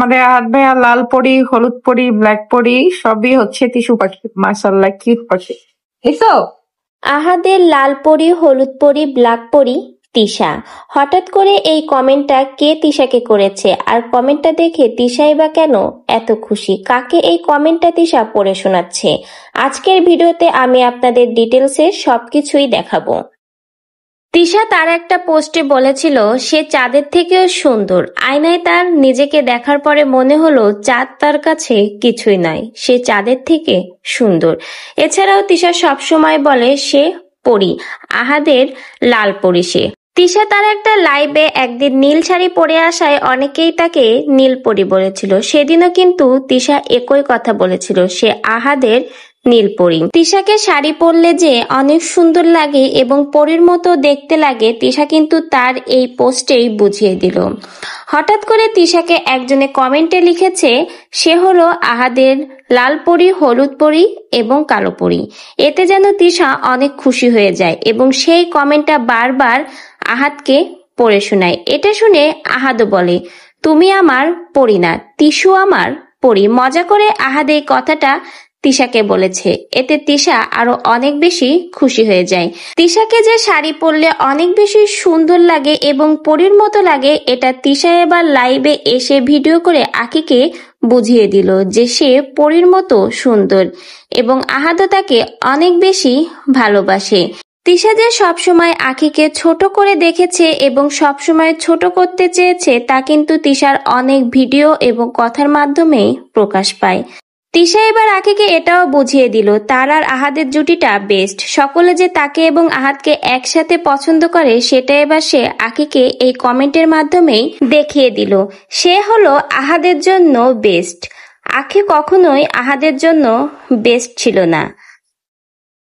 আমাদের আহাদ ভাইয়া লাল পরি, হলুদ পরি, ব্ল্যাক পরি সবই হচ্ছে টিস্যু পাখি। মাশাআল্লাহ কিউট পাখি। দেখছো? আহাদের লাল পরি, হলুদ পরি, ব্ল্যাক পরি তিশা। হঠাৎ করে এই কমেন্টটা কে তিশাকে করেছে, আর কমেন্টটা দেখে তিশাই বা কেন এত খুশি? কাকে এই কমেন্টটা তিশা পড়ে শোনাচ্ছে? আজকের ভিডিওতে আমি আপনাদের ডিটেলসে সবকিছুই দেখাবো। তিশা তার একটা পোস্টে বলেছিল সে চাঁদের থেকেও সুন্দর। আয়নায় তার নিজেকে দেখার পরে মনে হলো চাঁদ তার কাছে কিছুই নয়, সে চাঁদের থেকে সুন্দর। এছাড়াও তিশা সবসময় বলে সে পরি, আহাদের লাল পরি সে। তিশা তার একটা লাইভে একদিন নীল শাড়ি পরে আসায় অনেকেই তাকে নীল পরি বলেছিল। সেদিনও কিন্তু তিশা একই কথা বলেছিল, সে আহাদের নীল পরি। তিশাকে শাড়ি পরলে যে অনেক সুন্দর লাগে এবং পরীর মতো দেখতে লাগে, তিশা কিন্তু তার এই পোস্টেই বুঝিয়ে দিল। হঠাৎ করে তিশাকে একজনে কমেন্টে লিখেছে সে হলো আহাদের লাল পরি, হলুদ পরি এবং কালো পরি। এতে যেন তিশা অনেক খুশি হয়ে যায় এবং সেই কমেন্টটা বারবার আহাদকে পড়ে শোনায়। এটা শুনে আহাদও বলে তুমি আমার পরি না, তিশু আমার পরি। মজা করে আহাদ এই কথাটা তিশাকে বলেছে। এতে তিশা আরো অনেক বেশি খুশি হয়ে যায়। তিশাকে যে শাড়ি পরলে অনেক বেশি সুন্দর লাগে এবং পরীর মতো লাগে, এটা তিশা এবার লাইভে এসে ভিডিও করে আকিকে বুঝিয়ে দিল যে সে পরীর মতো সুন্দর এবং আহাদও তাকে অনেক বেশি ভালোবাসে। তিশা যে সবসময় আখিকে ছোট করে দেখেছে এবং সবসময় ছোট করতে চেয়েছে, তা কিন্তু তিশার অনেক ভিডিও এবং কথার মাধ্যমে প্রকাশ পায়। তিশা এবার আখিকে এটাও বুঝিয়ে দিল তার আর আহাদের জুটিটা বেস্ট। সকলে যে তাকে এবং আহাদকে একসাথে পছন্দ করে, সেটা এবার সে আখিকে এই কমেন্টের মাধ্যমেই দেখিয়ে দিল। সে হলো আহাদের জন্য বেস্ট। আখি কখনোই আহাদের জন্য বেস্ট ছিল না।